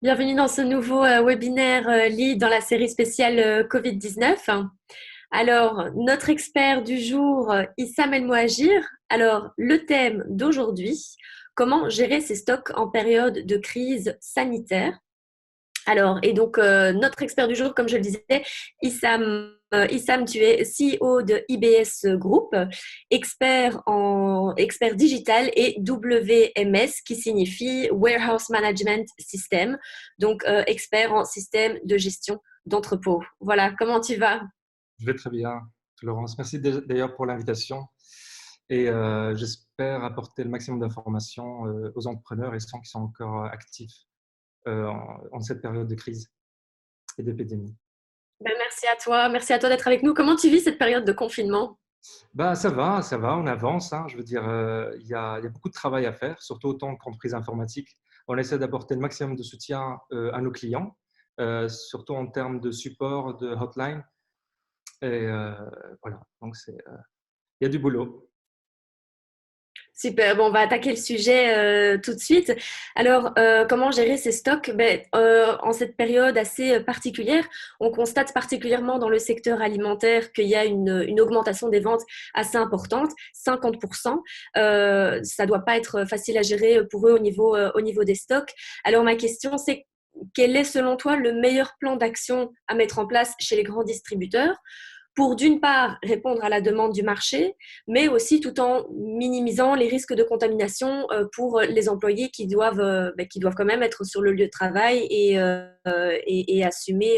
Bienvenue dans ce nouveau webinaire Lead dans la série spéciale Covid-19. Alors, notre expert du jour, Issam El Mouhajir. Alors, le thème d'aujourd'hui, comment gérer ses stocks en période de crise sanitaire. Alors, et donc, notre expert du jour, comme je le disais, Issam, tu es CEO de IBS Group, expert digital et WMS qui signifie Warehouse Management System, donc expert en système de gestion d'entrepôt. Voilà, comment tu vas? Je vais très bien, Laurence. Merci d'ailleurs pour l'invitation et j'espère apporter le maximum d'informations aux entrepreneurs et ceux qui sont encore actifs en cette période de crise et d'épidémie. Ben, merci à toi d'être avec nous. Comment tu vis cette période de confinement? Bah, ça va, on avance, hein. Je veux dire, il y a beaucoup de travail à faire, surtout autant qu'entreprise informatique. On essaie d'apporter le maximum de soutien à nos clients, surtout en termes de support, de hotline. Et voilà, donc il y a du boulot. Super, bon, on va attaquer le sujet tout de suite. Alors, comment gérer ces stocks? En cette période assez particulière, on constate particulièrement dans le secteur alimentaire qu'il y a une augmentation des ventes assez importante, 50%. Ça doit pas être facile à gérer pour eux au niveau des stocks. Alors, ma question, c'est quel est selon toi le meilleur plan d'action à mettre en place chez les grands distributeurs pour d'une part répondre à la demande du marché, mais aussi tout en minimisant les risques de contamination pour les employés qui doivent quand même être sur le lieu de travail et assumer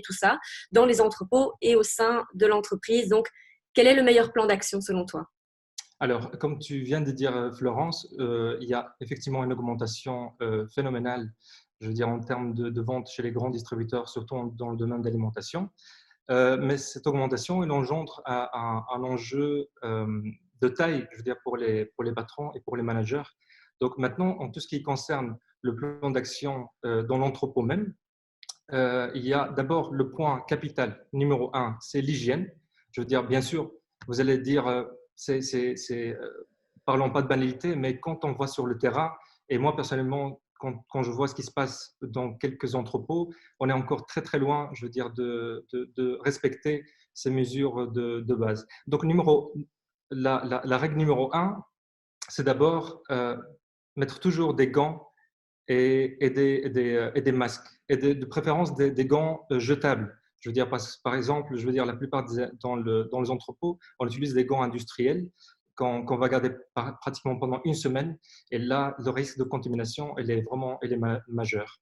tout ça dans les entrepôts et au sein de l'entreprise. Donc, quel est le meilleur plan d'action selon toi? Alors, comme tu viens de dire, Florence, il y a effectivement une augmentation phénoménale, je veux dire, en termes de vente chez les grands distributeurs, surtout dans le domaine de l'alimentation. Mais cette augmentation, elle engendre un enjeu de taille, je veux dire, pour les patrons et pour les managers. Donc maintenant, en tout ce qui concerne le plan d'action dans l'entrepôt même, il y a d'abord le point capital numéro un, c'est l'hygiène. Je veux dire, bien sûr, vous allez dire, parlons pas de banalité, mais quand on voit sur le terrain, et moi personnellement, quand je vois ce qui se passe dans quelques entrepôts, on est encore très très loin, je veux dire, de respecter ces mesures de base. Donc, la règle numéro un, c'est d'abord mettre toujours des gants et des masques, et de préférence des gants jetables. Je veux dire, par exemple, je veux dire, la plupart dans les entrepôts, on utilise des gants industriels qu'on va garder pratiquement pendant une semaine. Et là, le risque de contamination, elle est majeur.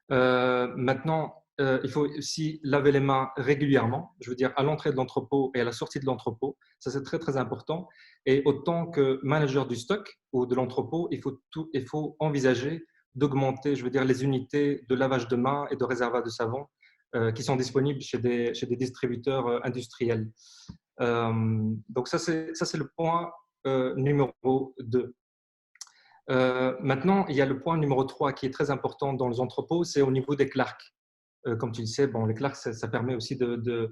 Maintenant, il faut aussi laver les mains régulièrement, je veux dire à l'entrée de l'entrepôt et à la sortie de l'entrepôt. Ça, c'est très, très important. Et autant que manager du stock ou de l'entrepôt, il faut envisager d'augmenter, je veux dire, les unités de lavage de mains et de réservoir de savon qui sont disponibles chez des distributeurs industriels. Donc, ça, c'est le point numéro 2. Maintenant, il y a le point numéro 3 qui est très important dans les entrepôts, c'est au niveau des clercs. Comme tu le sais, bon, les clercs, ça permet aussi de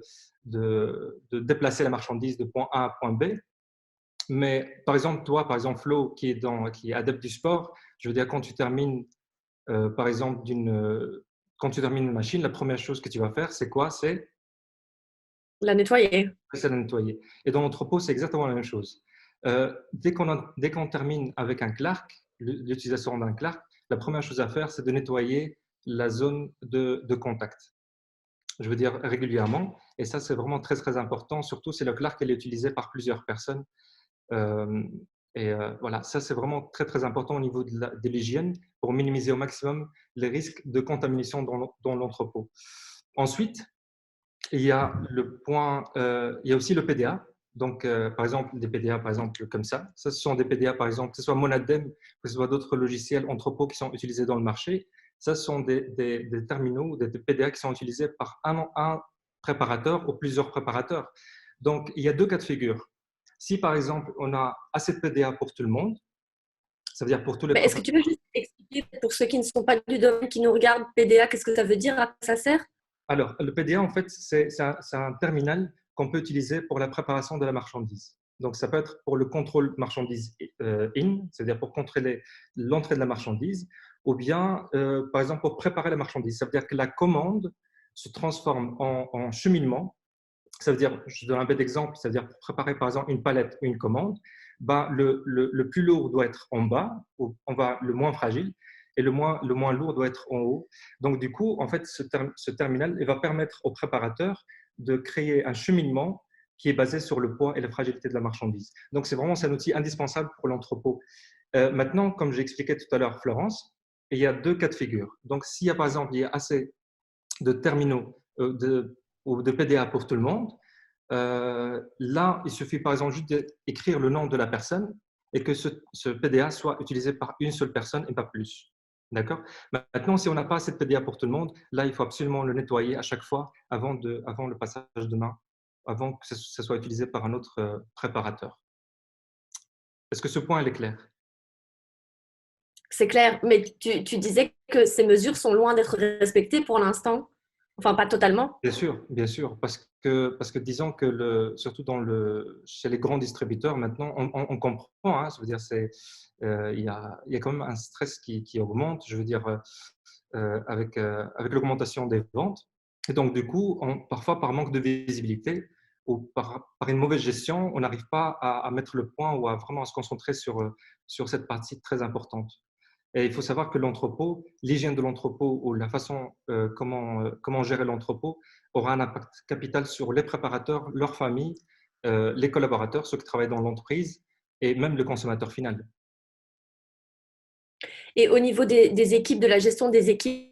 déplacer la marchandise de point A à point B. Mais par exemple, toi, par exemple, Flo, qui est adepte du sport, je veux dire, quand tu termines, par exemple, quand tu termines une machine, la première chose que tu vas faire, c'est quoi? La nettoyer. C'est la nettoyer. Et dans l'entrepôt, c'est exactement la même chose. Dès qu'on termine avec un Clark, l'utilisation d'un Clark, la première chose à faire, c'est de nettoyer la zone de contact. Je veux dire régulièrement. Et ça, c'est vraiment très, très important, surtout si le Clark est utilisé par plusieurs personnes. Euh, voilà, ça, c'est vraiment très, très important au niveau de l'hygiène pour minimiser au maximum les risques de contamination dans l'entrepôt. Ensuite, il y a aussi le PDA. Donc, par exemple, des PDA, par exemple, comme ça. Ça, ce sont des PDA, par exemple, que ce soit Monadem, que ce soit d'autres logiciels entrepôts qui sont utilisés dans le marché. Ça, ce sont des terminaux, des PDA qui sont utilisés par un préparateur ou plusieurs préparateurs. Donc, il y a deux cas de figure. Si, par exemple, on a assez de PDA pour tout le monde, ça veut dire pour tous les Mais est-ce que préparateurs. tu peux juste expliquer pour ceux qui ne sont pas du domaine, qui nous regardent, PDA, qu'est-ce que ça veut dire, à quoi ça sert? Alors, le PDA, en fait, c'est un terminal qu'on peut utiliser pour la préparation de la marchandise. Donc, ça peut être pour le contrôle marchandise in, c'est-à-dire pour contrôler l'entrée de la marchandise, ou bien, par exemple, pour préparer la marchandise. Ça veut dire que la commande se transforme en cheminement. Ça veut dire, je donne un bête d'exemple, ça veut dire pour préparer par exemple une palette ou une commande, ben, le plus lourd doit être en bas, le moins fragile, et le moins lourd doit être en haut. Donc du coup, en fait, ce terminal il va permettre au préparateur de créer un cheminement qui est basé sur le poids et la fragilité de la marchandise. Donc c'est vraiment un outil indispensable pour l'entrepôt. Maintenant, comme j'ai expliqué tout à l'heure, Florence, il y a deux cas de figure. Donc s'il y a par exemple il y a assez de terminaux ou de PDA pour tout le monde, là, il suffit par exemple juste d'écrire le nom de la personne et que ce PDA soit utilisé par une seule personne et pas plus. D'accord? Maintenant, si on n'a pas assez de PDA pour tout le monde, là, il faut absolument le nettoyer à chaque fois avant le passage de main, avant que ce soit utilisé par un autre préparateur. Est-ce que ce point est clair? C'est clair, mais tu disais que ces mesures sont loin d'être respectées pour l'instant. Enfin, pas totalement. Bien sûr, parce que disons que surtout chez les grands distributeurs, maintenant, on comprend, hein, ça veut dire, il y a quand même un stress qui augmente, je veux dire, avec l'augmentation des ventes. Et donc, du coup, parfois, par manque de visibilité ou par une mauvaise gestion, on n'arrive pas à mettre le point ou à vraiment se concentrer sur cette partie très importante. Et il faut savoir que l'entrepôt, l'hygiène de l'entrepôt ou la façon comment gérer l'entrepôt aura un impact capital sur les préparateurs, leurs familles, les collaborateurs, ceux qui travaillent dans l'entreprise et même le consommateur final. Et au niveau des équipes, de la gestion des équipes,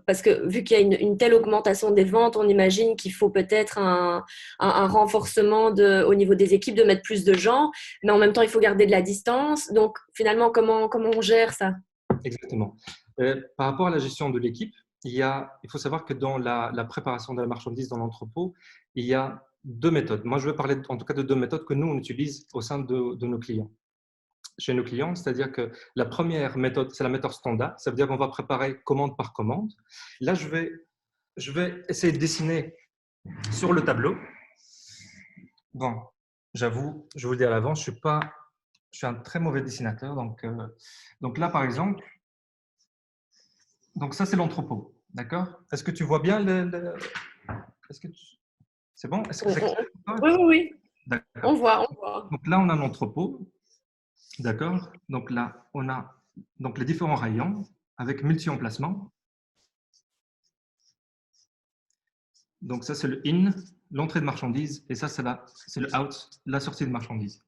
parce que vu qu'il y a une telle augmentation des ventes, on imagine qu'il faut peut-être un renforcement au niveau des équipes, de mettre plus de gens, mais en même temps, il faut garder de la distance. Donc, finalement, comment on gère ça? Exactement. Par rapport à la gestion de l'équipe, il faut savoir que dans la préparation de la marchandise dans l'entrepôt, il y a deux méthodes. Moi, je vais parler en tout cas de deux méthodes que nous, on utilise au sein de nos clients. Chez nos clients, c'est-à-dire que la première méthode, c'est la méthode standard. Ça veut dire qu'on va préparer commande par commande. Là, je vais essayer de dessiner sur le tableau. Bon, j'avoue, je vous le dis à l'avance, je suis un très mauvais dessinateur. Donc là, par exemple, donc ça, c'est l'entrepôt. D'accord? Est-ce que tu vois bien Est-ce que c'est bon? Est-ce que c'est clair pour Oui, toi? oui, oui. D'accord. On voit, on voit. Donc là, on a l'entrepôt. D'accord? Donc là, on a donc les différents rayons avec multi-emplacements. Donc ça, c'est le in, l'entrée de marchandises, et ça, c'est le out, la sortie de marchandises.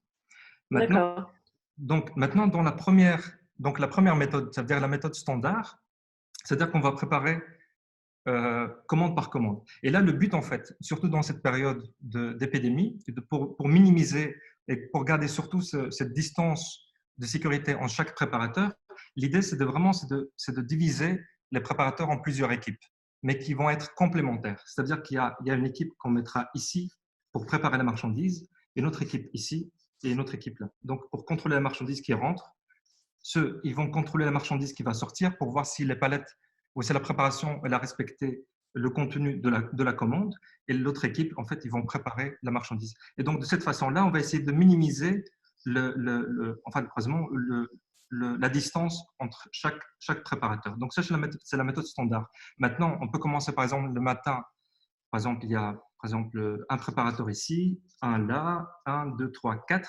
Maintenant, D'accord. maintenant dans la première méthode, ça veut dire la méthode standard, c'est-à-dire qu'on va préparer commande par commande. Et là, le but, en fait, surtout dans cette période d'épidémie, pour minimiser et pour garder surtout cette distance de sécurité en chaque préparateur, l'idée, c'est de diviser les préparateurs en plusieurs équipes, mais qui vont être complémentaires. C'est-à-dire qu'il y a une équipe qu'on mettra ici pour préparer la marchandise, une autre équipe ici et une autre équipe là. Donc, pour contrôler la marchandise qui rentre, ils vont contrôler la marchandise qui va sortir pour voir si les palettes ou si la préparation elle a respecté le contenu de la commande. Et l'autre équipe, en fait, ils vont préparer la marchandise. Et donc, de cette façon-là, on va essayer de minimiser la distance entre chaque préparateur. Donc, ça, c'est la méthode standard. Maintenant, on peut commencer, par exemple, le matin. Par exemple, il y a par exemple, un préparateur ici, un là, un, deux, trois, quatre.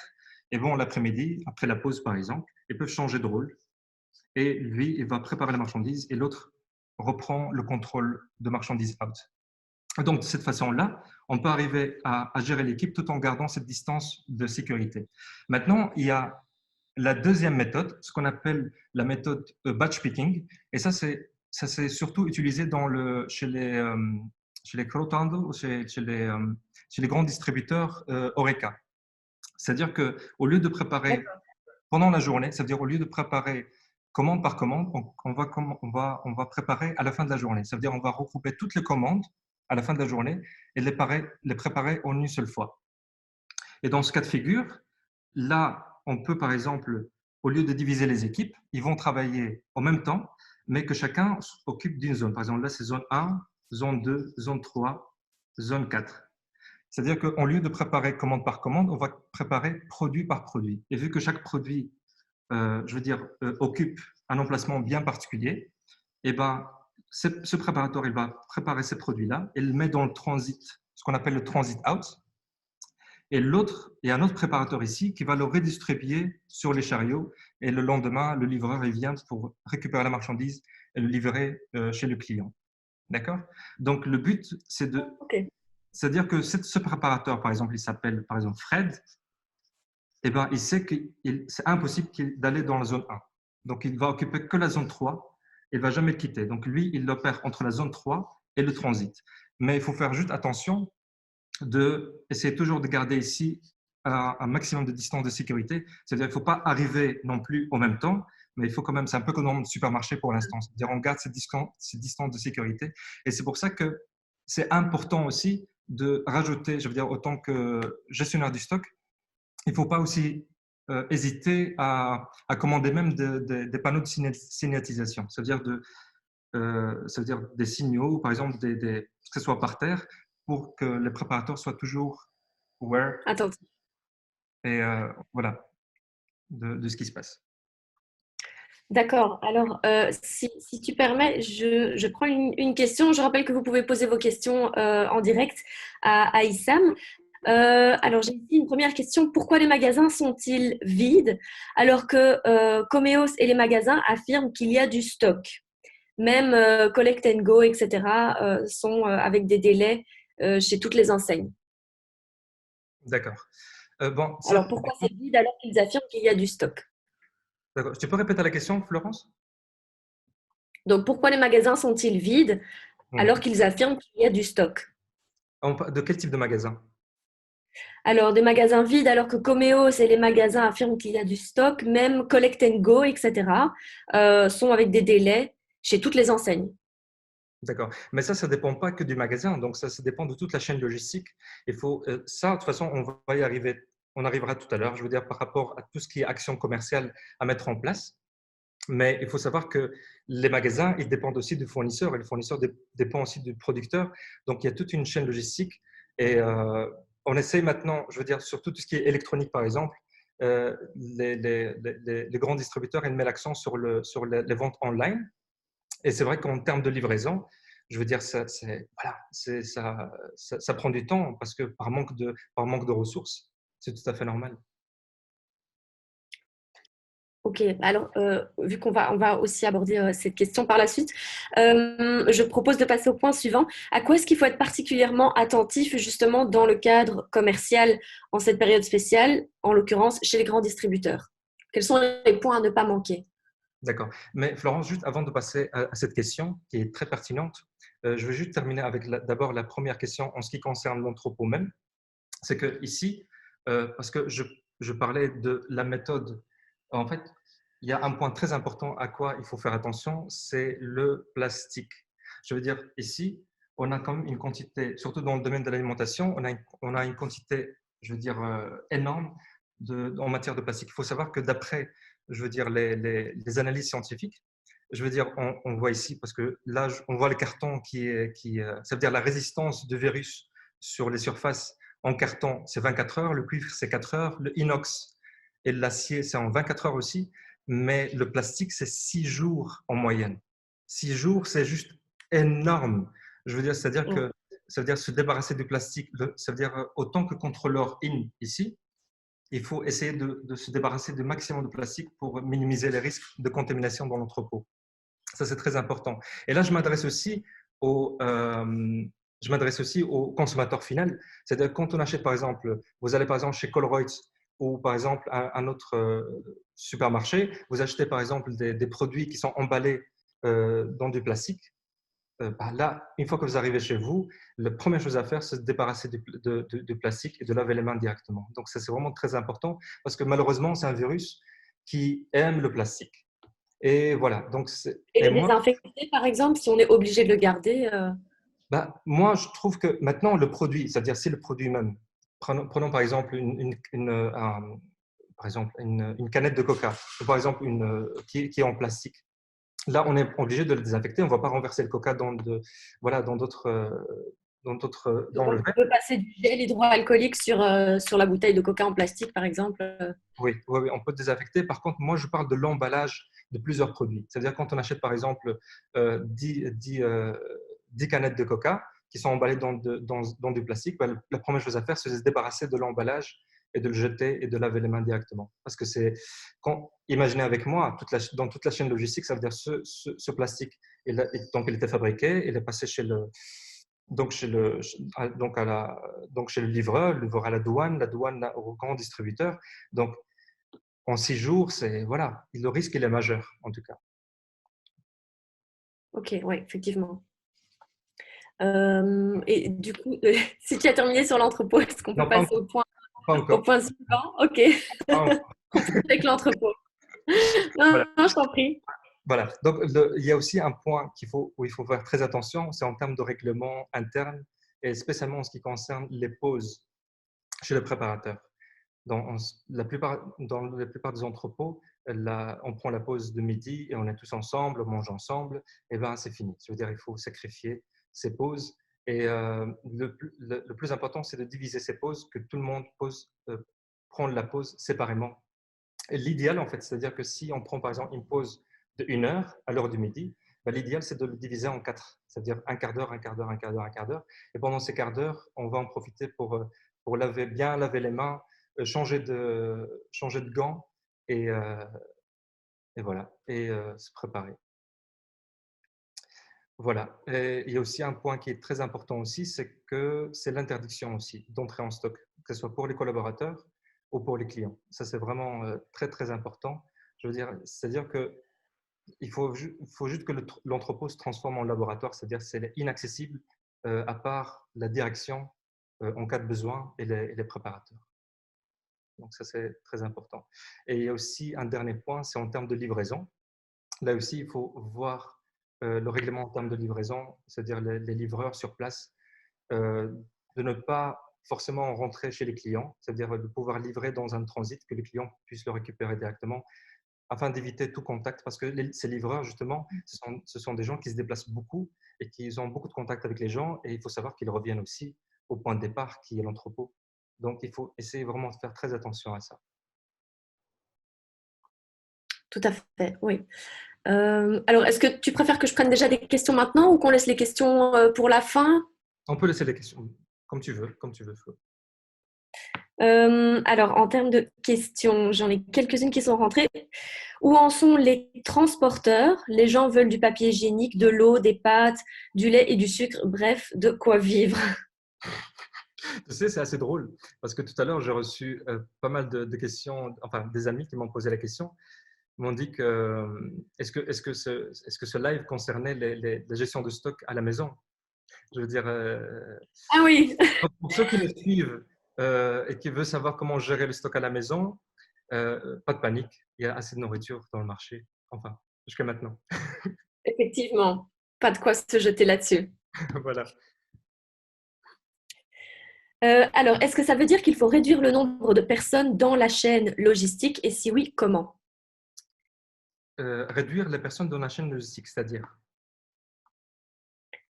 Et bon, l'après-midi, après la pause, par exemple, ils peuvent changer de rôle. Et lui, il va préparer la marchandise et l'autre reprend le contrôle de marchandise out. Donc, de cette façon-là, on peut arriver à gérer l'équipe tout en gardant cette distance de sécurité. Maintenant, il y a la deuxième méthode, ce qu'on appelle la méthode batch picking. Et ça, c'est surtout utilisé chez les Crotando, chez les grands distributeurs Horeca. C'est-à-dire qu'au lieu de préparer pendant la journée, c'est-à-dire au lieu de préparer commande par commande, on va préparer à la fin de la journée. Ça veut dire qu'on va regrouper toutes les commandes à la fin de la journée et les préparer en une seule fois. Et dans ce cas de figure, là, on peut par exemple, au lieu de diviser les équipes, ils vont travailler en même temps, mais que chacun s'occupe d'une zone. Par exemple, là, c'est zone 1, zone 2, zone 3, zone 4. C'est-à-dire qu'au lieu de préparer commande par commande, on va préparer produit par produit. Et vu que chaque produit, occupe un emplacement bien particulier, et ben, ce préparateur, il va préparer ces produits-là et le met dans le transit, ce qu'on appelle le transit out. Et l'autre, il y a un autre préparateur ici qui va le redistribuer sur les chariots. Et le lendemain, le livreur, il vient pour récupérer la marchandise et le livrer chez le client. D'accord? Donc, le but, Ok. c'est-à-dire que ce préparateur, par exemple, il s'appelle, par exemple, Fred, eh ben, il sait que c'est impossible d'aller dans la zone 1. Donc, il va occuper que la zone 3. Il ne va jamais le quitter. Donc, lui, il opère entre la zone 3 et le transit. Mais il faut faire juste attention d'essayer toujours de garder ici un maximum de distance de sécurité. C'est-à-dire qu'il ne faut pas arriver non plus au même temps, mais il faut quand même, c'est un peu comme dans le supermarché pour l'instant. C'est-à-dire on garde cette distance de sécurité. Et c'est pour ça que c'est important aussi de rajouter, je veux dire, autant que gestionnaire du stock, il ne faut pas aussi hésiter à commander même des panneaux de signalisation. Ça veut dire des signaux, par exemple, que ce soit par terre, pour que les préparateurs soient toujours aware Attends. et voilà, de ce qui se passe. D'accord. Alors, si tu permets, je prends une question. Je rappelle que vous pouvez poser vos questions en direct à Issam. Alors, j'ai ici une première question. Pourquoi les magasins sont-ils vides alors que Comeos et les magasins affirment qu'il y a du stock? Même Collect and Go, etc., sont avec des délais chez toutes les enseignes. D'accord. Bon, ça Alors, pourquoi c'est vide alors qu'ils affirment qu'il y a du stock? d'accord. Tu peux répéter la question, Florence? Donc, pourquoi les magasins sont-ils vides alors Mhm. qu'ils affirment qu'il y a du stock? De quel type de magasin? Alors, des magasins vides alors que Comeos et les magasins affirment qu'il y a du stock, même Collect and Go, etc., sont avec des délais chez toutes les enseignes. D'accord. Mais ça ne dépend pas que du magasin. Donc, ça dépend de toute la chaîne logistique. Il faut, ça, de toute façon, on va y arriver. On arrivera tout à l'heure. Je veux dire, par rapport à tout ce qui est action commerciale à mettre en place. Mais il faut savoir que les magasins, ils dépendent aussi du fournisseur et le fournisseur dépend aussi du producteur. Donc, il y a toute une chaîne logistique. Et on essaye maintenant, je veux dire, sur tout ce qui est électronique, par exemple, les grands distributeurs, ils mettent l'accent sur les ventes online. Et c'est vrai qu'en termes de livraison, je veux dire, voilà, ça prend du temps parce que par manque de ressources, c'est tout à fait normal. Ok, alors vu qu'on va aussi aborder cette question par la suite, je propose de passer au point suivant. À quoi est-ce qu'il faut être particulièrement attentif justement dans le cadre commercial en cette période spéciale, en l'occurrence chez les grands distributeurs? Quels sont les points à ne pas manquer? D'accord. Mais Florence, juste avant de passer à cette question qui est très pertinente, je veux juste terminer avec d'abord la première question en ce qui concerne l'entrepôt même. C'est que ici, parce que je parlais de la méthode, en fait, il y a un point très important à quoi il faut faire attention, c'est le plastique. Je veux dire, ici, on a quand même une quantité, surtout dans le domaine de l'alimentation, on a une quantité, je veux dire, énorme en matière de plastique. Il faut savoir que d'après, je veux dire, les analyses scientifiques, je veux dire, on voit ici, parce que là, on voit le carton ça veut dire la résistance de virus sur les surfaces en carton, c'est 24 heures, le cuivre, c'est 4 heures, le inox et l'acier, c'est en 24 heures aussi, mais le plastique, c'est 6 jours en moyenne. 6 jours, c'est juste énorme. Je veux dire, c'est-à-dire Mm. que ça veut dire se débarrasser du plastique, ça veut dire autant que contrôleur in ici, il faut essayer de se débarrasser du maximum de plastique pour minimiser les risques de contamination dans l'entrepôt. Ça, c'est très important. Et là, je m'adresse aussi au consommateur final. C'est-à-dire quand on achète, par exemple, vous allez par exemple chez Colruyt ou par exemple à un autre supermarché, vous achetez par exemple des produits qui sont emballés dans du plastique. Bah là, une fois que vous arrivez chez vous, la première chose à faire, c'est de se débarrasser du plastique et de laver les mains directement. Donc, ça, c'est vraiment très important parce que malheureusement, c'est un virus qui aime le plastique. Et voilà. Et Et le moi, désinfecter, par exemple, si on est obligé de le garder. moi, je trouve que maintenant, le produit, c'est-à-dire si le produit même, prenons par exemple une canette de coca, ou par exemple qui est en plastique. Là, on est obligé de le désinfecter. On ne va pas renverser le coca voilà, Donc, dans le on verre. peut passer du gel hydroalcoolique sur la bouteille de coca en plastique, par exemple. Oui, oui, oui, on peut désinfecter. Par contre, moi, je parle de l'emballage de plusieurs produits. C'est-à-dire quand on achète par exemple 10 canettes de coca qui sont emballées dans du plastique, ben, la première chose à faire, c'est de se débarrasser de l'emballage et de le jeter et de laver les mains directement. Parce que imaginez avec moi, dans toute la chaîne logistique, ça veut dire ce plastique, donc il était fabriqué, il est passé donc chez le livreur à la douane au grand distributeur. Donc, en 6 jours, voilà, le risque, il est majeur, en tout cas. Ok, oui, effectivement. Et du coup, si tu as terminé sur l'entrepôt, est-ce qu'on peut Non, pas passer encore. Pas au encore. point suivant? Ok, Pas encore. avec l'entrepôt. Non, Voilà. non, je t'en prie. Voilà. Donc, il y a aussi un point où il faut faire très attention, c'est en termes de règlement interne et spécialement en ce qui concerne les pauses chez le préparateur. Dans la plupart des entrepôts, on prend la pause de midi et on est tous ensemble, on mange ensemble, et bien c'est fini. Je veux dire, il faut sacrifier ces pauses. Et le plus important, c'est de diviser ces pauses, que tout le monde prend la pause séparément. Et l'idéal, en fait, c'est-à-dire que si on prend par exemple une pause de 1 heure à l'heure du midi, ben, l'idéal, c'est de le diviser en 4, c'est-à-dire un quart d'heure, un quart d'heure, un quart d'heure, un quart d'heure. Et pendant ces quarts d'heure, on va en profiter pour bien laver les mains, changer de gants et, euh, et voilà, et se préparer. Voilà. Et il y a aussi un point qui est très important aussi, c'est l'interdiction aussi d'entrer en stock, que ce soit pour les collaborateurs ou pour les clients. Ça, c'est vraiment très, très important. Je veux dire, c'est-à-dire que faut juste que l'entrepôt se transforme en laboratoire, c'est-à-dire que c'est inaccessible à part la direction en cas de besoin et les préparateurs. Donc ça, c'est très important. Et il y a aussi un dernier point, c'est en termes de livraison. Là aussi, il faut voir le règlement en termes de livraison, c'est-à-dire les livreurs sur place, de ne pas forcément rentrer chez les clients, c'est-à-dire de pouvoir livrer dans un transit, que les clients puissent le récupérer directement, afin d'éviter tout contact, parce que ces livreurs, justement, ce sont des gens qui se déplacent beaucoup et qui ont beaucoup de contact avec les gens, et il faut savoir qu'ils reviennent aussi au point de départ, qui est l'entrepôt. Donc, il faut essayer vraiment de faire très attention à ça. Tout à fait, oui. Alors, est-ce que tu préfères que je prenne déjà des questions maintenant ou qu'on laisse les questions pour la fin? On peut laisser les questions, comme tu veux, Flo. Alors, en termes de questions, j'en ai quelques-unes qui sont rentrées. Où en sont les transporteurs? Les gens veulent du papier hygiénique, de l'eau, des pâtes, du lait et du sucre, bref, de quoi vivre. Tu sais, c'est assez drôle parce que tout à l'heure, j'ai reçu pas mal de questions, enfin des amis qui m'ont posé la question, m'ont dit que est-ce que ce live concernait la gestion de stock à la maison? Je veux dire, Ah oui, pour ceux qui le suivent et qui veulent savoir comment gérer le stock à la maison, pas de panique, il y a assez de nourriture dans le marché, enfin, jusqu'à maintenant. effectivement, pas de quoi se jeter là-dessus. Voilà. Alors, est-ce que ça veut dire qu'il faut réduire le nombre de personnes dans la chaîne logistique et si oui, comment? Réduire les personnes dans la chaîne logistique, c'est-à-dire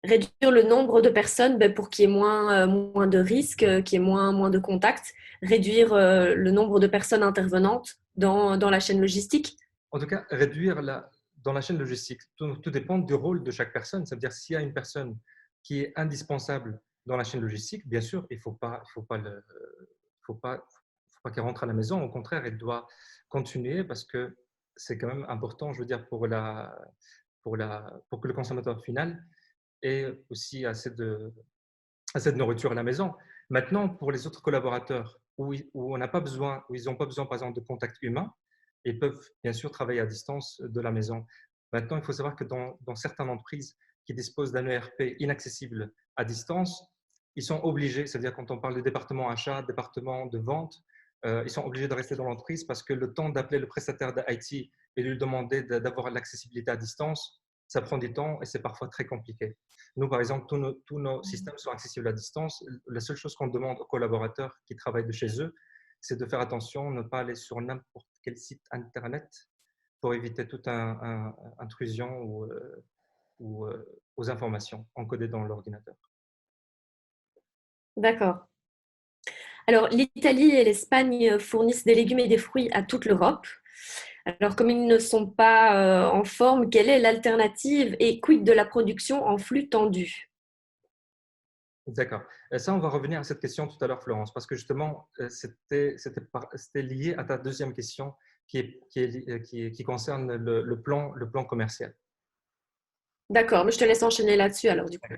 Réduire le nombre de personnes ben, pour qu'il y ait moins de risques, qu'il y ait moins de contacts. Réduire le nombre de personnes intervenantes dans la chaîne logistique. en tout cas, réduire dans la chaîne logistique. Tout dépend du rôle de chaque personne. Ça veut dire s'il y a une personne qui est indispensable dans la chaîne logistique, bien sûr, il faut pas qu'elle rentre à la maison. Au contraire, elle doit continuer parce que c'est quand même important, je veux dire, pour que le consommateur final ait aussi assez de nourriture à la maison. Maintenant, pour les autres collaborateurs où on n'a pas besoin, où ils n'ont pas besoin, par exemple, de contact humain, ils peuvent bien sûr travailler à distance de la maison. Maintenant, il faut savoir que dans certaines entreprises qui disposent d'un ERP inaccessible à distance, ils sont obligés, c'est-à-dire quand on parle de département achat, département de vente, ils sont obligés de rester dans l'entreprise parce que le temps d'appeler le prestataire d'IT et de lui demander d'avoir l'accessibilité à distance, ça prend du temps et c'est parfois très compliqué. Nous, par exemple, tous nos systèmes sont accessibles à distance. La seule chose qu'on demande aux collaborateurs qui travaillent de chez eux, c'est de faire attention, ne pas aller sur n'importe quel site Internet pour éviter toute intrusion aux informations encodées dans l'ordinateur. D'accord. Alors, l'Italie et l'Espagne fournissent des légumes et des fruits à toute l'Europe. Alors, comme ils ne sont pas en forme, quelle est l'alternative et quid de la production en flux tendu? D'accord. Ça, on va revenir à cette question tout à l'heure, Florence, parce que justement, c'était lié à ta deuxième question qui concerne le plan commercial. D'accord, mais je te laisse enchaîner là-dessus alors du coup.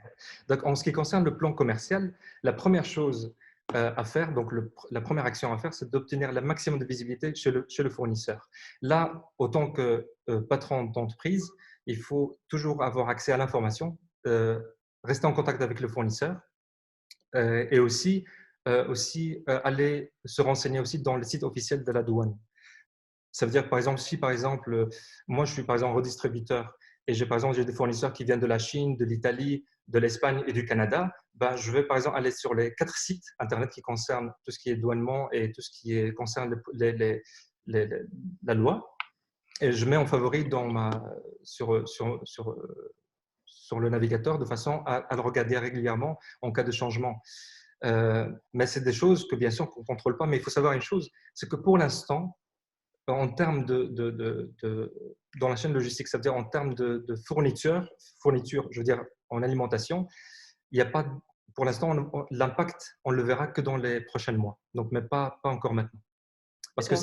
Donc, en ce qui concerne le plan commercial, la première chose à faire, donc la première action à faire, c'est d'obtenir le maximum de visibilité chez le fournisseur. Là, autant que patron d'entreprise, il faut toujours avoir accès à l'information, rester en contact avec le fournisseur et aussi aller se renseigner aussi dans le site officiel de la douane. Ça veut dire, par exemple, si par exemple, moi je suis par exemple redistributeur et j'ai des fournisseurs qui viennent de la Chine, de l'Italie, de l'Espagne et du Canada, ben, je vais par exemple aller sur les 4 sites internet qui concernent tout ce qui est douanement et tout ce qui concerne la loi et je mets en favori sur le navigateur de façon à le regarder régulièrement en cas de changement. Mais c'est des choses que bien sûr qu'on ne contrôle pas, mais il faut savoir une chose, c'est que pour l'instant, en termes dans la chaîne logistique, c'est-à-dire en termes de fourniture, je veux dire en alimentation, il n'y a pas, pour l'instant, l'impact, on le verra que dans les prochains mois, donc mais pas encore maintenant. D'accord.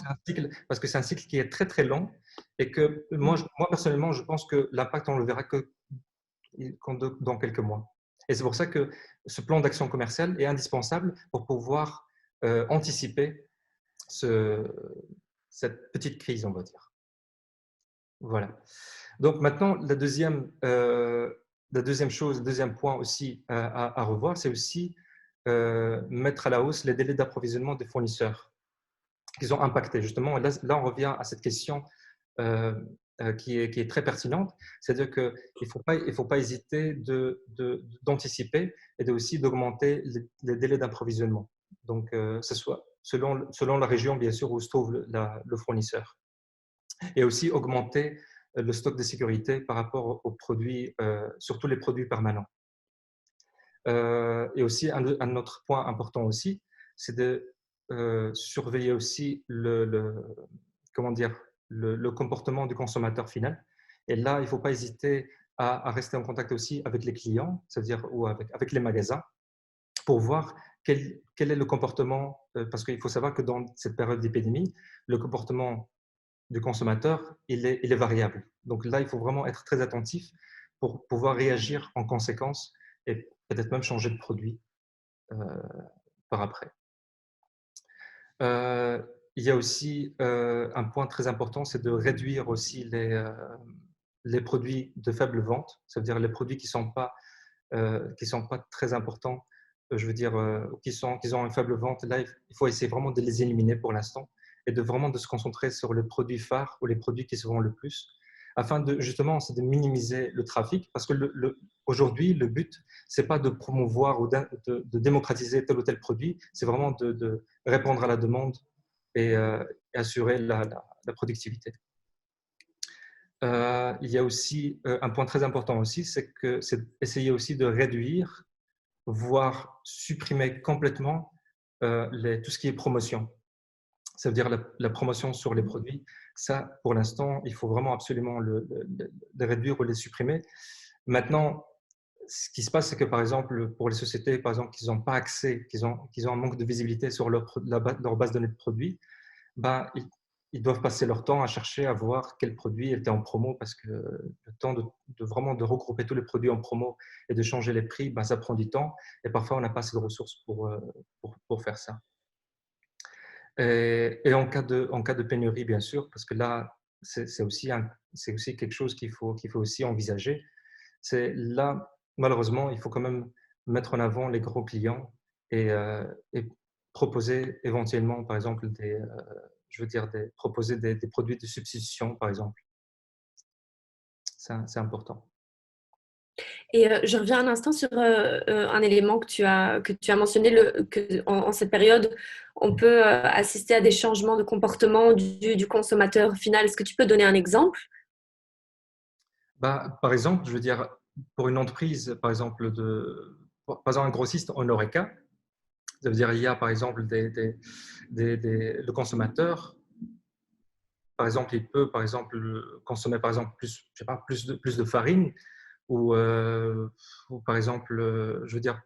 Parce que c'est un cycle qui est très très long et que moi personnellement, je pense que l'impact, on le verra que dans quelques mois. Et c'est pour ça que ce plan d'action commerciale est indispensable pour pouvoir anticiper ce, cette petite crise, on va dire. Voilà. Donc maintenant, la deuxième chose, le deuxième point aussi à revoir, c'est aussi mettre à la hausse les délais d'approvisionnement des fournisseurs qui sont impactés. Justement, là, on revient à cette question euh, qui est très pertinente, c'est-à-dire qu'il ne faut pas hésiter d'anticiper et aussi d'augmenter les délais d'approvisionnement. Donc, ce soit selon la région, bien sûr, où se trouve le fournisseur. Et aussi augmenter le stock de sécurité par rapport aux produits, surtout les produits permanents. Et aussi, un autre point important aussi, c'est de surveiller aussi comment dire, le comportement du consommateur final. Et là, il ne faut pas hésiter à rester en contact aussi avec les clients, c'est-à-dire ou avec les magasins, pour voir quel est le comportement, parce qu'il faut savoir que dans cette période d'épidémie, le comportement du consommateur, il est variable. Donc là, il faut vraiment être très attentif pour pouvoir réagir en conséquence et peut-être même changer de produit euh, par après. Euh, il y a aussi un point très important, c'est de réduire aussi les produits de faible vente, c'est-à-dire les produits qui sont pas très importants, je veux dire, qui ont une faible vente. Là, il faut essayer vraiment de les éliminer pour l'instant et vraiment de se concentrer sur les produits phares ou les produits qui se vendent le plus, afin de justement c'est de minimiser le trafic, parce que aujourd'hui, le but, c'est pas de promouvoir ou de démocratiser tel ou tel produit, c'est vraiment de répondre à la demande et assurer la productivité. Il y a aussi un point très important aussi, c'est essayer aussi de réduire, voire supprimer complètement tout ce qui est promotion. Ça veut dire la promotion sur les produits. Ça, pour l'instant, il faut vraiment absolument le réduire ou les supprimer. Maintenant, ce qui se passe, c'est que par exemple, pour les sociétés, par exemple, qui n'ont pas accès, qui ont un manque de visibilité sur leur base de données de produits, ben, ils doivent passer leur temps à chercher à voir quel produit était en promo, parce que le temps vraiment de regrouper tous les produits en promo et de changer les prix, ben, ça prend du temps et parfois on n'a pas assez de ressources pour faire ça. Et en cas de pénurie, bien sûr, parce que là, c'est aussi quelque chose qu'il faut aussi envisager. C'est là, malheureusement, il faut quand même mettre en avant les gros clients et proposer éventuellement, par exemple, je veux dire, proposer des produits de substitution, par exemple. C'est important. Et je reviens un instant sur un élément que tu as mentionné, en cette période, on peut assister à des changements de comportement du consommateur final. Est-ce que tu peux donner un exemple? Bah, par exemple, je veux dire, pour une entreprise, par exemple, par exemple un grossiste en Horeca, ça veut dire il y a par exemple le consommateur, par exemple, il peut, par exemple, consommer, par exemple, plus, je sais pas, plus de farine ou par exemple, je veux dire,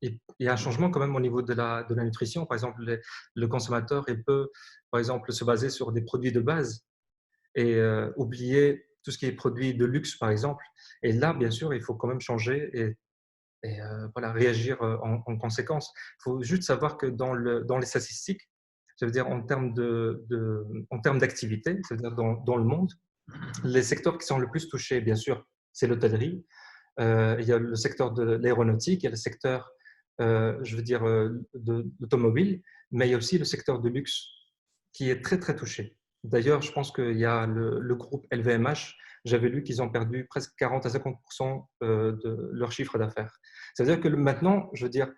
il y a un changement quand même au niveau de la nutrition. Par exemple, le consommateur, il peut, par exemple, se baser sur des produits de base et oublier tout ce qui est produit de luxe, par exemple. Et là, bien sûr, il faut quand même changer et voilà, réagir en conséquence. Il faut juste savoir que dans les statistiques, ça veut dire en termes d'activité, c'est-à-dire dans le monde, les secteurs qui sont le plus touchés, bien sûr, c'est l'hôtellerie. Il y a le secteur de l'aéronautique, il y a le secteur, je veux dire, de l'automobile, mais il y a aussi le secteur de luxe qui est très, très touché. D'ailleurs, je pense qu'il y a le groupe LVMH, j'avais lu qu'ils ont perdu presque 40 à 50% de leur chiffre d'affaires. Ça veut dire que maintenant, je veux dire,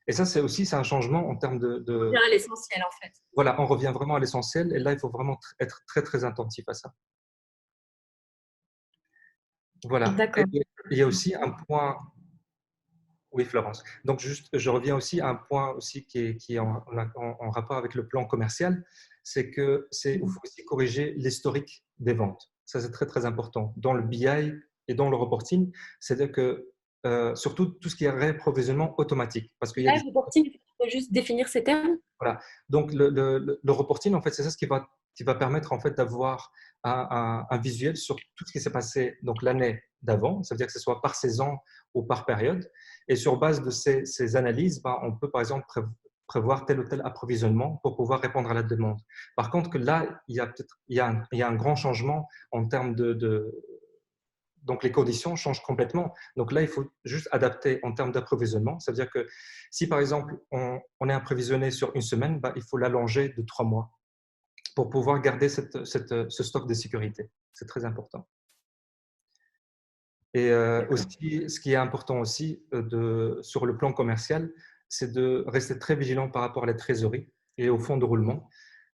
et ça, c'est un changement en termes Bien à l'essentiel, en fait. voilà, on revient vraiment à l'essentiel, et là, il faut vraiment être très, très attentif à ça. Voilà. Et D'accord. il y a aussi un point. Oui, Florence. Donc, juste, je reviens aussi à un point aussi qui est en rapport avec le plan commercial, c'est il faut aussi corriger l'historique des ventes. Ça, c'est très, très important. Dans le BI et dans le reporting, c'est-à-dire que surtout tout ce qui est réapprovisionnement automatique. Parce qu'il y a Là, des. reporting, il faut juste définir ces termes. Voilà. Donc, le reporting, en fait, c'est ça ce qui va permettre en fait, d'avoir un visuel sur tout ce qui s'est passé donc l'année d'avant, ça veut dire que ce soit par saison ou par période. Et sur base de ces analyses, ben, on peut par exemple prévoir tel ou tel approvisionnement pour pouvoir répondre à la demande. Par contre, que là, il y a un grand changement en termes donc les conditions changent complètement. Donc là, il faut juste adapter en termes d'approvisionnement. Ça veut dire que si par exemple on est approvisionné sur une semaine, bah, il faut l'allonger de 3 mois pour pouvoir garder ce stock de sécurité. C'est très important. Et aussi, ce qui est important aussi sur le plan commercial, c'est de rester très vigilant par rapport à la trésorerie et au fonds de roulement.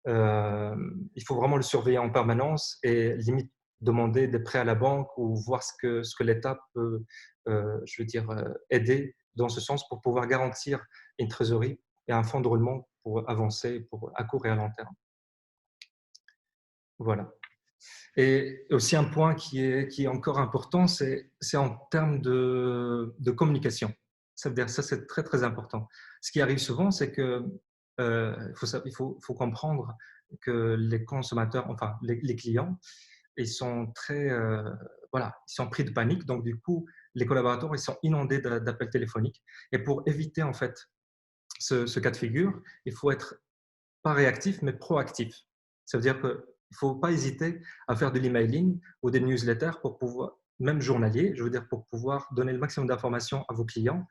Euh, il faut vraiment le surveiller en permanence et limite demander des prêts à la banque ou voir ce que l'État peut, je veux dire, aider dans ce sens pour pouvoir garantir une trésorerie et un fonds de roulement pour avancer à court et à long terme. Voilà. Et aussi un point qui est encore important, c'est en termes de communication. Ça veut dire ça, c'est très, très important. Ce qui arrive souvent, c'est que faut comprendre que les consommateurs, enfin les clients, ils sont très, voilà, ils sont pris de panique. Donc du coup, les collaborateurs, ils sont inondés d'appels téléphoniques. Et pour éviter en fait ce cas de figure, il faut être pas réactif, mais proactif. Ça veut dire qu'il ne faut pas hésiter à faire de l'emailing ou des newsletters pour pouvoir, même journalier, je veux dire, pour pouvoir donner le maximum d'informations à vos clients.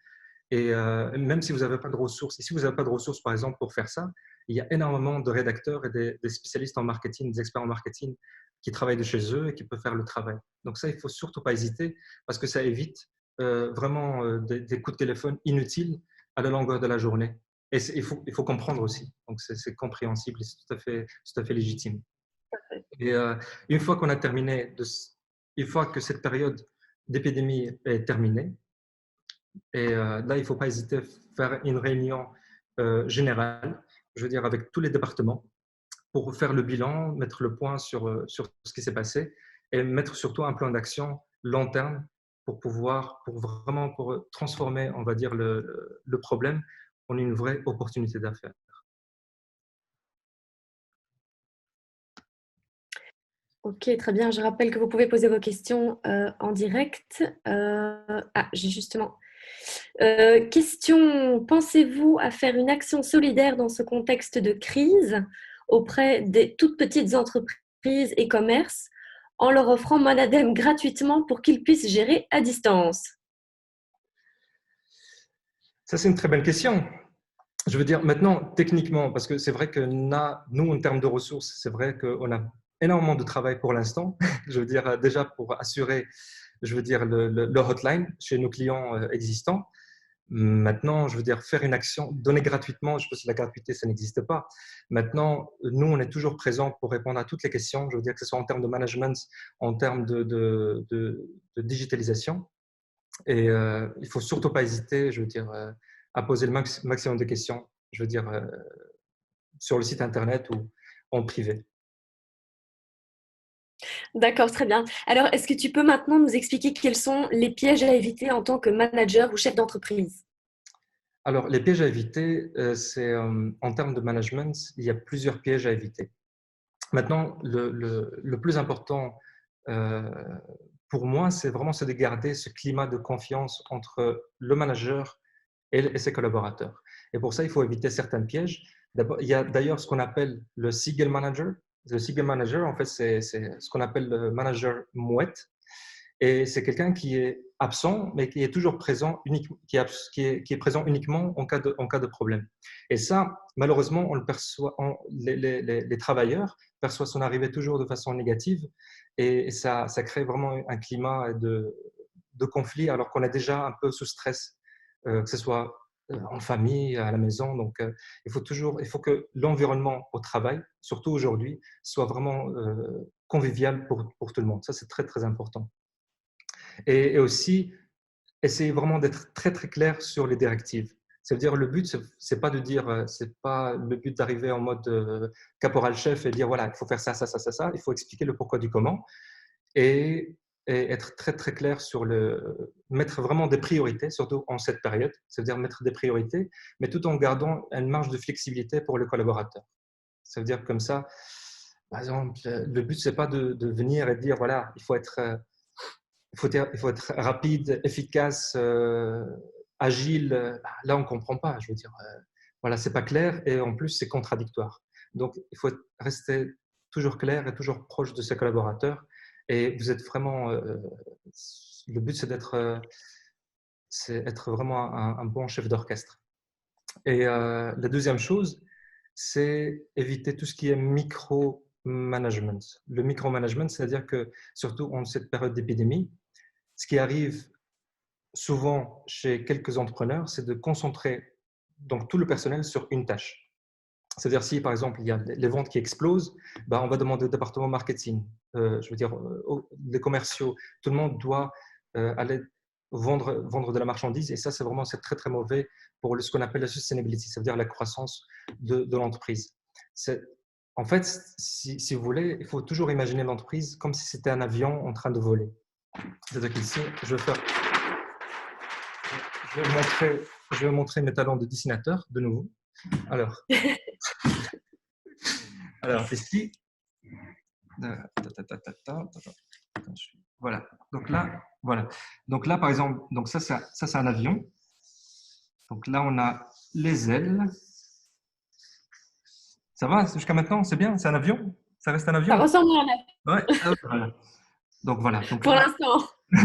Et même si vous n'avez pas de ressources, et si vous n'avez pas de ressources, par exemple, pour faire ça, il y a énormément de rédacteurs et des spécialistes en marketing, des experts en marketing qui travaillent de chez eux et qui peuvent faire le travail. Donc ça, il ne faut surtout pas hésiter parce que ça évite vraiment des coups de téléphone inutiles à la longueur de la journée. Et il faut comprendre aussi. Donc c'est compréhensible et c'est tout à fait légitime. Et une fois qu'on a terminé, une fois que cette période d'épidémie est terminée, et là, il ne faut pas hésiter à faire une réunion générale, je veux dire avec tous les départements, pour faire le bilan, mettre le point sur ce qui s'est passé et mettre surtout un plan d'action long terme pour transformer, on va dire, le problème en une vraie opportunité d'affaires. Ok, très bien. Je rappelle que vous pouvez poser vos questions en direct. J'ai justement. Question, pensez-vous à faire une action solidaire dans ce contexte de crise auprès des toutes petites entreprises et commerces en leur offrant Monadem gratuitement pour qu'ils puissent gérer à distance? Ça, c'est une très bonne question. Je veux dire, maintenant, techniquement, parce que c'est vrai que nous, en termes de ressources, c'est vrai qu'on a énormément de travail pour l'instant. Je veux dire, déjà pour assurer, je veux dire, le hotline chez nos clients existants. Maintenant, je veux dire, faire une action, donner gratuitement, je pense que la gratuité, ça n'existe pas. Maintenant, nous, on est toujours présents pour répondre à toutes les questions, je veux dire, que ce soit en termes de management, en termes de digitalisation. Et il faut surtout pas hésiter, je veux dire, à poser le maximum de questions, je veux dire, sur le site internet ou en privé. D'accord, très bien. Alors, est-ce que tu peux maintenant nous expliquer quels sont les pièges à éviter en tant que manager ou chef d'entreprise? Alors, les pièges à éviter, c'est en termes de management, il y a plusieurs pièges à éviter. Maintenant, le plus important euh, pour moi, c'est de garder ce climat de confiance entre le manager et ses collaborateurs. Et pour ça, il faut éviter certains pièges. D'abord, il y a d'ailleurs ce qu'on appelle le Siegel Manager. Le Siegel Manager, en fait, c'est ce qu'on appelle le manager mouette. Et c'est quelqu'un qui est absent, mais qui est toujours présent, qui est présent uniquement en cas de problème. Et ça, malheureusement, on le perçoit, les travailleurs perçoivent son arrivée toujours de façon négative, et ça crée vraiment un climat de conflit, alors qu'on est déjà un peu sous stress, que ce soit en famille, à la maison. Donc, il faut que l'environnement au travail, surtout aujourd'hui, soit vraiment convivial pour tout le monde. Ça, c'est très, très important. Et aussi, essayer vraiment d'être très, très clair sur les directives. Ça veut dire, le but, c'est pas de dire, c'est pas le but d'arriver en mode caporal-chef et dire, voilà, il faut faire ça, ça, ça, ça, ça. Il faut expliquer le pourquoi du comment et, et être très, très clair sur mettre vraiment des priorités, surtout en cette période. Ça veut dire mettre des priorités, mais tout en gardant une marge de flexibilité pour le collaborateur. Ça veut dire comme ça, par exemple, le but, c'est pas de venir et de dire, voilà, il faut être rapide, efficace, agile. Là, on ne comprend pas. Je veux dire, voilà, c'est pas clair et en plus, c'est contradictoire. Donc, il faut rester toujours clair et toujours proche de ses collaborateurs. Et vous êtes vraiment. Le but, c'est être vraiment un bon chef d'orchestre. Et la deuxième chose, c'est éviter tout ce qui est micro-management. Le micro-management, c'est-à-dire que, surtout en cette période d'épidémie, ce qui arrive souvent chez quelques entrepreneurs, c'est de concentrer donc tout le personnel sur une tâche. C'est-à-dire si par exemple il y a les ventes qui explosent, ben, on va demander au département marketing, je veux dire les commerciaux, tout le monde doit aller vendre de la marchandise et ça c'est très très mauvais pour ce qu'on appelle la sustainability, ça veut dire la croissance de l'entreprise. En fait, si vous voulez, il faut toujours imaginer l'entreprise comme si c'était un avion en train de voler. C'est-à-dire qu'ici, je vais montrer mes talents de dessinateur de nouveau. Alors, ici, voilà. Voilà. Donc là, par exemple, donc ça c'est un avion. Donc là, on a les ailes. Ça va jusqu'à maintenant, c'est bien, c'est un avion. Ça reste un Ça avion. ressemble à un avion Ouais. Voilà. Donc voilà. Donc pour là, l'instant.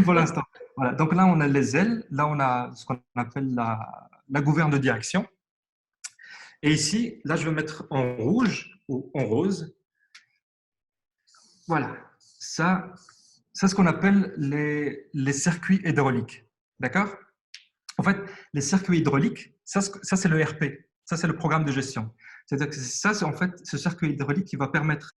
pour l'instant. Voilà. Donc là, on a les ailes. Là, on a ce qu'on appelle la gouverne de direction. Et ici, là, je vais mettre en rouge ou en rose. Voilà. C'est ce qu'on appelle les circuits hydrauliques. D'accord? En fait, les circuits hydrauliques, ça c'est le RP. Ça, c'est le programme de gestion. C'est-à-dire que ça, c'est en fait ce circuit hydraulique qui va permettre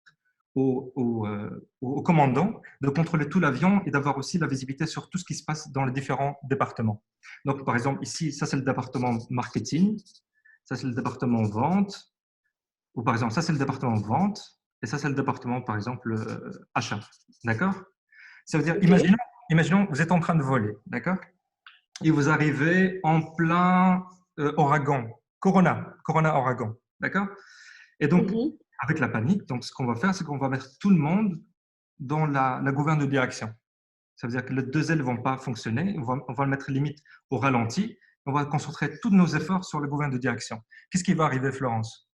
au commandant de contrôler tout l'avion et d'avoir aussi la visibilité sur tout ce qui se passe dans les différents départements. Donc, par exemple, ici, ça, c'est le département marketing. Ça, c'est le département vente. Ou par exemple, ça, c'est le département vente. Et ça, c'est le département, par exemple, achat. D'accord? Ça veut dire, Ok. imaginons, vous êtes en train de voler. D'accord? Et vous arrivez en plein ouragan, Corona ouragan. D'accord? Et donc, Mhm. avec la panique, donc, ce qu'on va faire, c'est qu'on va mettre tout le monde dans la gouverne de direction. Ça veut dire que les deux ailes ne vont pas fonctionner. On va le mettre limite au ralenti. On va concentrer tous nos efforts sur le gouverne de direction. Qu'est-ce qui va arriver, Florence?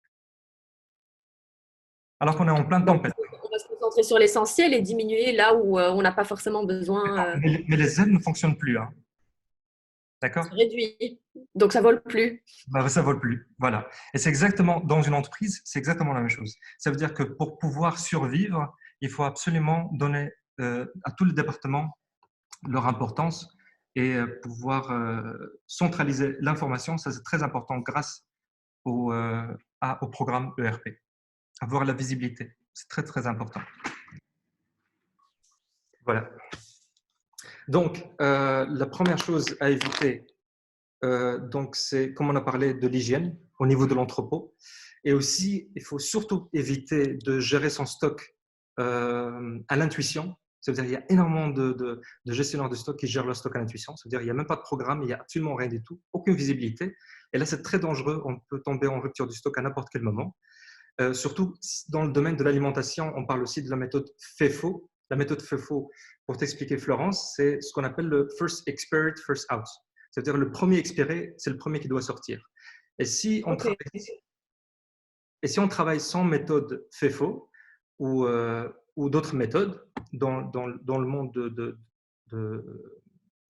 Alors qu'on est en pleine Ben, tempête. on va se concentrer sur l'essentiel et diminuer là où on n'a pas forcément besoin. Mais les ailes ne fonctionnent plus. Hein. D'accord? Se réduit. Donc ça vole plus. Bah, ça ne vole plus. Voilà. Et c'est exactement, dans une entreprise, c'est exactement la même chose. Ça veut dire que pour pouvoir survivre, il faut absolument donner à tous les départements leur importance et pouvoir centraliser l'information. Ça, c'est très important grâce au programme ERP. Avoir la visibilité, c'est très, très important. Voilà. Donc, la première chose à éviter, donc c'est, comme on a parlé, de l'hygiène au niveau de l'entrepôt. Et aussi, il faut surtout éviter de gérer son stock à l'intuition. Ça veut dire qu'il y a énormément de gestionnaires de stock qui gèrent leur stock à l'intuition. Ça veut dire qu'il n'y a même pas de programme, il n'y a absolument rien du tout, aucune visibilité. Et là, c'est très dangereux. On peut tomber en rupture du stock à n'importe quel moment. Surtout dans le domaine de l'alimentation, on parle aussi de la méthode FEFO. La méthode FEFO, pour t'expliquer Florence, c'est ce qu'on appelle le first expired, first out. C'est-à-dire le premier expiré, c'est le premier qui doit sortir. Et si on, Ok. travaille sans méthode FEFO ou d'autres méthodes dans le monde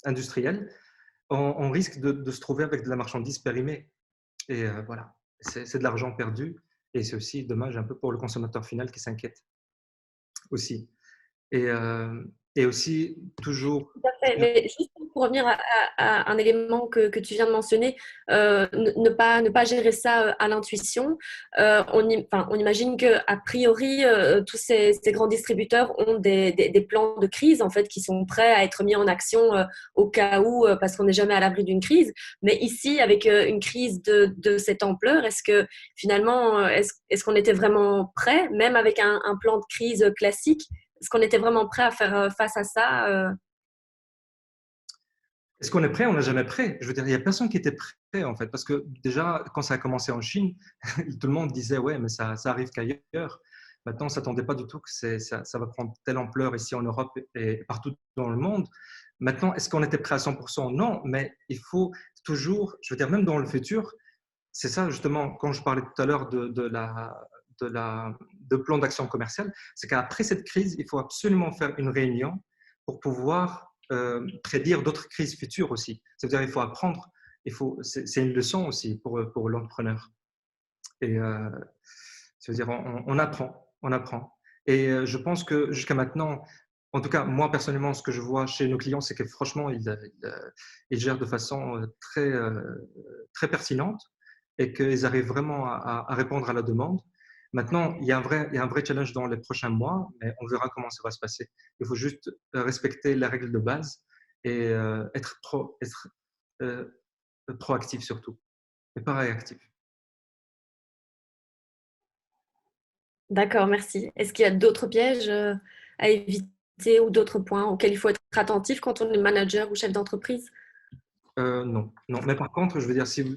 industriel, on risque de se trouver avec de la marchandise périmée. Et voilà, c'est de l'argent perdu. Et c'est aussi dommage un peu pour le consommateur final qui s'inquiète aussi. Et aussi, toujours… Tout à fait. Mais juste pour revenir à un élément que tu viens de mentionner, ne pas gérer ça à l'intuition. On imagine qu'a priori, tous ces grands distributeurs ont des plans de crise en fait, qui sont prêts à être mis en action au cas où, parce qu'on n'est jamais à l'abri d'une crise. Mais ici, avec une crise de cette ampleur, est-ce que finalement, est-ce qu'on était vraiment prêt, même avec un plan de crise classique? Est-ce qu'on était vraiment prêt à faire face à ça Est-ce qu'on est prêt? On n'est jamais prêt. Je veux dire, il n'y a personne qui était prêt, en fait, parce que déjà, quand ça a commencé en Chine, tout le monde disait, ouais, mais ça arrive qu'ailleurs. Maintenant, on ne s'attendait pas du tout que ça va prendre telle ampleur ici en Europe et partout dans le monde. Maintenant, est-ce qu'on était prêt à 100%? Non, mais il faut toujours, je veux dire, même dans le futur, c'est ça justement, quand je parlais tout à l'heure de plan d'action commerciale, c'est qu'après cette crise, il faut absolument faire une réunion pour pouvoir prédire d'autres crises futures aussi. C'est-à-dire il faut apprendre, c'est une leçon aussi pour l'entrepreneur. Et c'est-à-dire on apprend. Et je pense que jusqu'à maintenant, en tout cas moi personnellement, ce que je vois chez nos clients, c'est que franchement, ils gèrent de façon très pertinente et qu'ils arrivent vraiment à répondre à la demande. Maintenant, il y a un vrai challenge dans les prochains mois, mais on verra comment ça va se passer. Il faut juste respecter les règles de base et être euh, proactif surtout, et pas réactif. D'accord, merci. Est-ce qu'il y a d'autres pièges à éviter ou d'autres points auxquels il faut être attentif quand on est manager ou chef d'entreprise? Non, non. Mais par contre, je veux dire, si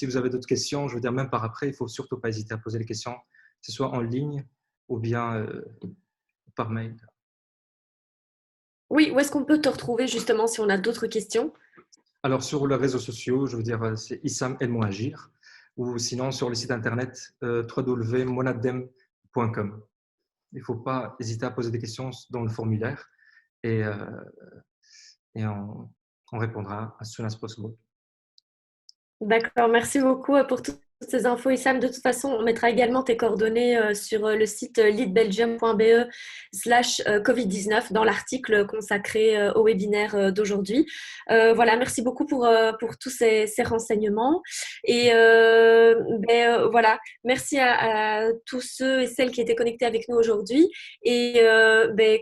vous avez d'autres questions, je veux dire, même par après, il ne faut surtout pas hésiter à poser les questions, que ce soit en ligne ou bien par mail. Oui, où est-ce qu'on peut te retrouver justement si on a d'autres questions? Alors, sur les réseaux sociaux, je veux dire, c'est Issam El Mouagir, ou sinon sur le site internet www.monadem.com. Il ne faut pas hésiter à poser des questions dans le formulaire et, et on répondra as soon as possible. D'accord, merci beaucoup pour toutes ces infos, Issam. De toute façon, on mettra également tes coordonnées sur le site leadbelgium.be/Covid-19 dans l'article consacré au webinaire d'aujourd'hui. Voilà, merci beaucoup pour tous ces renseignements. Et voilà, merci à tous ceux et celles qui étaient connectés avec nous aujourd'hui. Et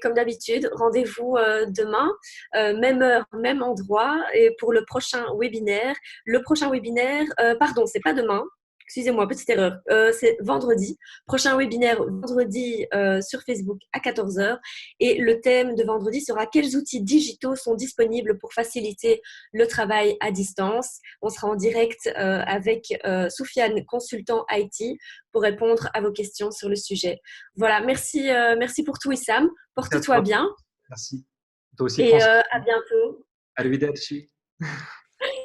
comme d'habitude, rendez-vous demain, même heure, même endroit, et pour le prochain webinaire. Le prochain webinaire, pardon, c'est pas demain. Excusez-moi, petite erreur. C'est vendredi. Prochain webinaire vendredi sur Facebook à 14 heures. Et le thème de vendredi sera quels outils digitaux sont disponibles pour faciliter le travail à distance. On sera en direct avec Soufiane, consultant IT, pour répondre à vos questions sur le sujet. Voilà, merci pour tout, Issam. Merci à Porte-toi toi. bien Merci. Toi aussi, prends et soin. à bientôt. Arrivederci.